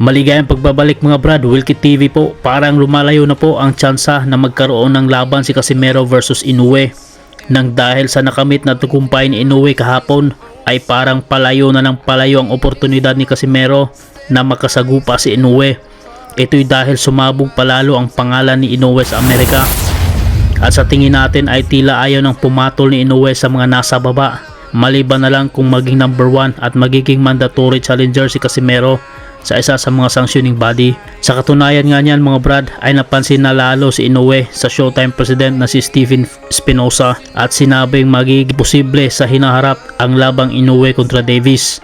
Maligayang pagbabalik mga brad, Wilkie TV po. Parang lumalayo na po ang tsansa na magkaroon ng laban si Casimero versus Inoue. Nang dahil sa nakamit na tagumpay ni Inoue kahapon, ay parang palayo na ng palayo ang oportunidad ni Casimero na makasagupa si Inoue. Ito'y dahil sumabog palalo ang pangalan ni Inoue sa Amerika. At sa tingin natin ay tila ayaw ng pumatol ni Inoue sa mga nasa baba. Maliban na lang kung maging number 1 at magiging mandatory challenger si Casimero sa isa sa mga sanctioning body. Sa katunayan nga niyan mga brad, ay napansin na lalo si Inoue sa Showtime president na si Stephen Espinosa at sinabing magiging posible sa hinaharap ang labang Inoue kontra Davis.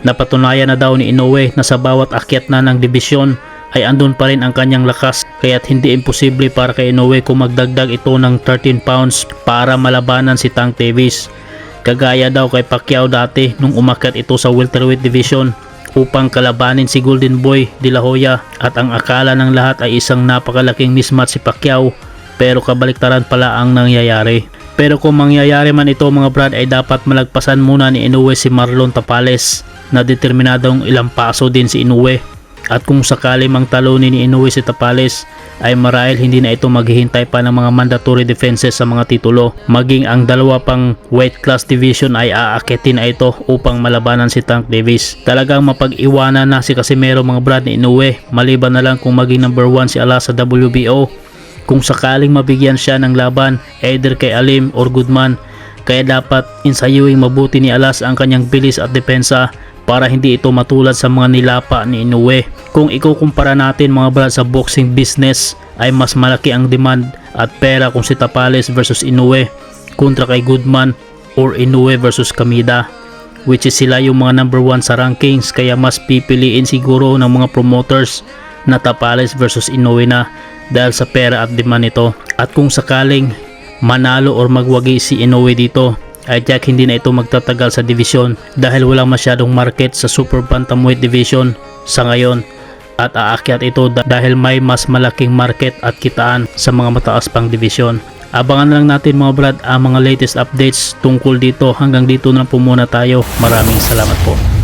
Napatunayan na daw ni Inoue na sa bawat akyat na ng dibisyon ay andun pa rin ang kanyang lakas, kaya't hindi imposible para kay Inoue kung magdagdag ito ng 13 pounds para malabanan si Tank Davis. Kagaya daw kay Pacquiao dati nung umakyat ito sa welterweight division upang kalabanin si Golden Boy De La Hoya, at ang akala ng lahat ay isang napakalaking mismatch si Pacquiao, pero kabaliktaran pala ang nangyayari. Pero kung mangyayari man ito mga brad, ay dapat malagpasan muna ni Inoue si Marlon Tapales na determinadong ilang paso din si Inoue. At kung sakali mang talunin ni Inoue si Tapales, ay marahil hindi na ito maghihintay pa ng mga mandatory defenses sa mga titulo. Maging ang dalawa pang weight class division ay aakitin na ito upang malabanan si Tank Davis. Talagang mapag-iwanan na si Casimero mga brad ni Inoue, maliban na lang kung maging number 1 si Alas sa WBO. Kung sakaling mabigyan siya ng laban either kay Alim or Goodman, kaya dapat insayuing mabuti ni Alas ang kanyang bilis at depensa para hindi ito matulad sa mga nilapa ni Inoue. Kung ikukumpara natin mga brad sa boxing business, ay mas malaki ang demand at pera kung si Tapales versus Inoue kontra kay Goodman or Inoue versus Kamida, which is sila yung mga number 1 sa rankings, kaya mas pipiliin siguro ng mga promoters na Tapales versus Inoue na dahil sa pera at demand nito. At kung sakaling manalo or magwagi si Inoue dito, ay tiyak hindi na ito magtatagal sa division dahil wala masyadong market sa super bantamweight division sa ngayon, at aakyat ito dahil may mas malaking market at kitaan sa mga mataas pang division. Abangan na lang natin mga brad ang mga latest updates tungkol dito. Hanggang dito na po muna tayo. Maraming salamat po.